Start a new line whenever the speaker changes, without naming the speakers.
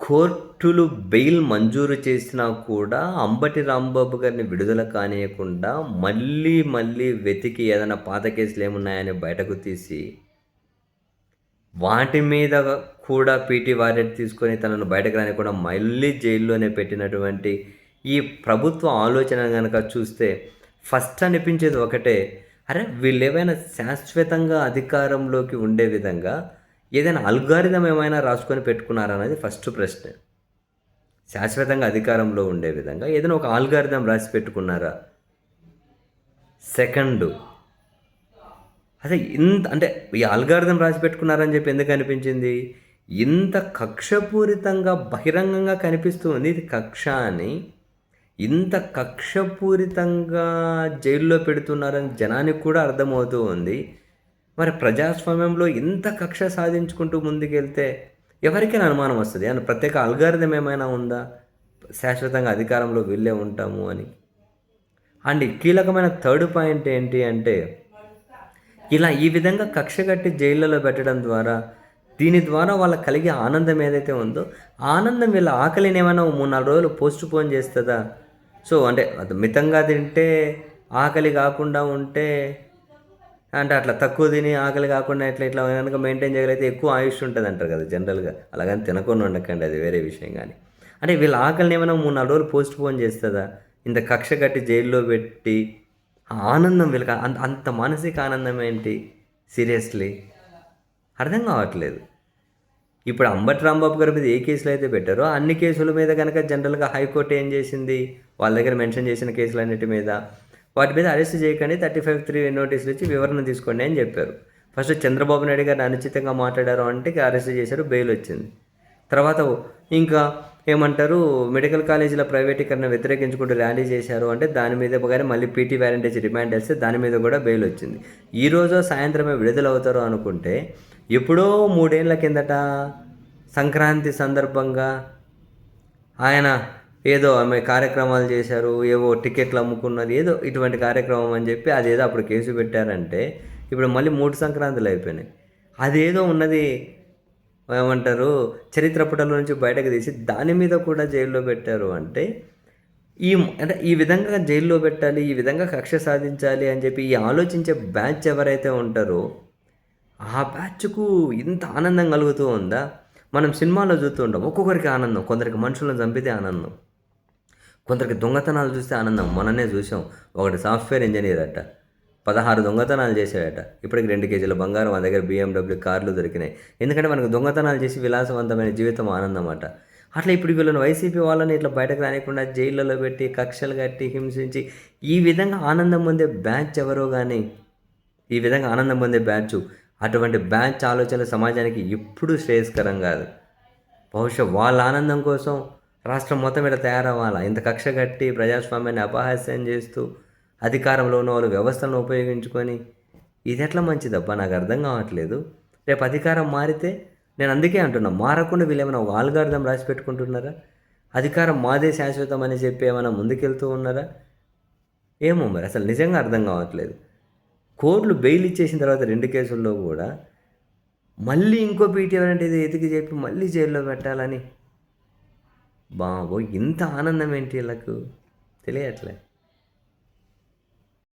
కోర్టులు బెయిల్ మంజూరు చేసినా కూడా అంబటి రాంబాబు గారిని విడుదల కానీయకుండా మళ్ళీ మళ్ళీ వెతికి ఏదైనా పాత కేసులేమున్నాయని బయటకు తీసి, వాటి మీద కూడా పీటీ వారెంట్ తీసుకొని తనను బయటకు రానీయకుండా మళ్ళీ జైల్లోనే పెట్టినటువంటి ఈ ప్రభుత్వ ఆలోచన గనక చూస్తే ఫస్ట్ అనిపించేది ఒకటే. అరే! వీళ్ళేమైనా శాశ్వతంగా అధికారంలోకి ఉండే విధంగా ఏదైనా అల్గారిథం ఏమైనా రాసుకొని పెట్టుకున్నారా అనేది ఫస్ట్ ప్రశ్న. శాశ్వతంగా అధికారంలో ఉండే విధంగా ఏదైనా ఒక అల్గారిథం రాసి పెట్టుకున్నారా? సెకండు, అదే అంటే ఈ అల్గారిథం రాసి పెట్టుకున్నారని చెప్పి ఎందుకు అనిపించింది? ఇంత కక్షపూరితంగా బహిరంగంగా కనిపిస్తూ ఉంది ఇది కక్ష అని. ఇంత కక్షపూరితంగా జైల్లో పెడుతున్నారని జనానికి కూడా అర్థమవుతూ ఉంది. మరి ప్రజాస్వామ్యంలో ఇంత కక్ష సాధించుకుంటూ ముందుకెళ్తే ఎవరికైనా అనుమానం వస్తుంది. అని ప్రత్యేక అల్గారిథం ఏమైనా ఉందా? శాశ్వతంగా అధికారంలో వీళ్ళే ఉంటాము అని. అండ్ కీలకమైన థర్డ్ పాయింట్ ఏంటి అంటే, ఇలా ఈ విధంగా కక్ష కట్టి జైళ్ళలో పెట్టడం ద్వారా, దీని ద్వారా వాళ్ళకి కలిగే ఆనందం ఏదైతే ఉందో, ఆనందం వీళ్ళ ఆకలిని ఏమైనా 3-4 రోజులు పోస్ట్ పోన్ చేస్తుందా? సో అంటే అది మితంగా తింటే ఆకలి కాకుండా ఉంటే, అంటే అట్లా తక్కువ తిని ఆకలి కాకుండా ఇట్లా కనుక మెయింటైన్ చేయగలిగితే ఎక్కువ ఆయుష్ ఉంటుంది అంటారు కదా జనరల్గా. అలాగని తినకుండా ఉండకండి, అది వేరే విషయం. కానీ అంటే వీళ్ళ ఆకలిని ఏమైనా 3-4 రోజులు పోస్ట్ పోన్ చేస్తుందా? ఇంత కక్ష కట్టి జైల్లో పెట్టి ఆనందం వీళ్ళకి అంత మానసిక ఆనందం ఏంటి? సీరియస్లీ అర్థం కావట్లేదు. ఇప్పుడు అంబటి రాంబాబు గారి మీద ఏ కేసులు అయితే పెట్టారో అన్ని కేసుల మీద కనుక జనరల్గా హైకోర్టు ఏం చేసింది? వాళ్ళ దగ్గర మెన్షన్ చేసిన కేసులన్నిటి మీద వాటి మీద అరెస్ట్ చేయకండి, 35(3) నోటీసులు ఇచ్చి వివరణ తీసుకోండి అని చెప్పారు. ఫస్ట్ చంద్రబాబు నాయుడు గారిని అనుచితంగా మాట్లాడారు అంటే అరెస్ట్ చేశారు, బెయిల్ వచ్చింది. తర్వాత ఇంకా ఏమంటారు, మెడికల్ కాలేజీల ప్రైవేటీకరణ వ్యతిరేకించుకుంటూ ర్యాలీ చేశారు అంటే దాని మీద కానీ మళ్ళీ పీటీ వారెంట్ ఇచ్చి రిమాండ్ చేస్తే దాని మీద కూడా బెయిల్ వచ్చింది. ఈరోజు సాయంత్రమే విడుదలవుతారు అనుకుంటే, ఎప్పుడో 3 ఏళ్ల కిందట సంక్రాంతి సందర్భంగా ఆయన ఏదో ఆమె కార్యక్రమాలు చేశారు, ఏవో టికెట్లు అమ్ముకున్నారు, ఏదో ఇటువంటి కార్యక్రమం అని చెప్పి అదేదో అప్పుడు కేసు పెట్టారంటే ఇప్పుడు మళ్ళీ 3 సంక్రాంతులు అయిపోయినాయి. అదేదో ఉన్నది ఏమంటారు, చరిత్ర పుటల నుంచి బయటకు తీసి దాని మీద కూడా జైల్లో పెట్టారు అంటే అంటే ఈ విధంగా జైల్లో పెట్టాలి, ఈ విధంగా కక్ష సాధించాలి అని చెప్పి ఈ ఆలోచించే బ్యాచ్ ఎవరైతే ఉంటారో ఆ బ్యాచ్కు ఇంత ఆనందం కలుగుతూ ఉందా? మనం సినిమాలో చూస్తూ ఉంటాం, ఒక్కొక్కరికి ఆనందం. కొందరికి మనుషులను చంపితే ఆనందం, కొందరికి దొంగతనాలు చూస్తే ఆనందం. మొన్ననే చూసాం, ఒకటి సాఫ్ట్వేర్ ఇంజనీర్ అట 16 దొంగతనాలు చేశాడట. ఇప్పటికి 2 కేజీల బంగారం మన దగ్గర BMW కార్లు దొరికినాయి. ఎందుకంటే మనకు దొంగతనాలు చేసి విలాసవంతమైన జీవితం ఆనందం అట. అట్లా ఇప్పుడు వీళ్ళని వైసీపీ వాళ్ళని ఇట్లా బయటకు రానియకుండా జైళ్ళలో పెట్టి కక్షలు కట్టి హింసించి ఈ విధంగా ఆనందం పొందే బ్యాచ్ ఎవరో కానీ, ఈ విధంగా ఆనందం పొందే బ్యాచ్, అటువంటి బ్యాచ్ ఆలోచనలు సమాజానికి ఎప్పుడూ శ్రేయస్కరం కాదు. బహుశా వాళ్ళ ఆనందం కోసం రాష్ట్రం మొత్తం ఇలా తయారవ్వాలా? ఇంత కక్ష కట్టి ప్రజాస్వామ్యాన్ని అపహాస్యం చేస్తూ అధికారంలో ఉన్న వాళ్ళు వ్యవస్థలను ఉపయోగించుకొని ఇది ఎట్లా మంచిదబ్బా? నాకు అర్థం కావట్లేదు. రేపు అధికారం మారితే, నేను అందుకే అంటున్నా, మారకుండా వీళ్ళు ఏమైనా ఒక ఆల్గారిథం రాసి పెట్టుకుంటున్నారా? అధికారం మాదే శాశ్వతం అని చెప్పి ఏమైనా ముందుకెళ్తూ ఉన్నారా? ఏమో మరి అసలు నిజంగా అర్థం కావట్లేదు. కోర్టులు బెయిల్ ఇచ్చేసిన తర్వాత 2 కేసుల్లో కూడా మళ్ళీ ఇంకో పీటీ అనేది ఎతికి చెప్పి మళ్ళీ జైల్లో పెట్టాలని, బాబోయ్ ఇంత ఆనందం ఏంటి వీళ్ళకు? తెలియట్లే.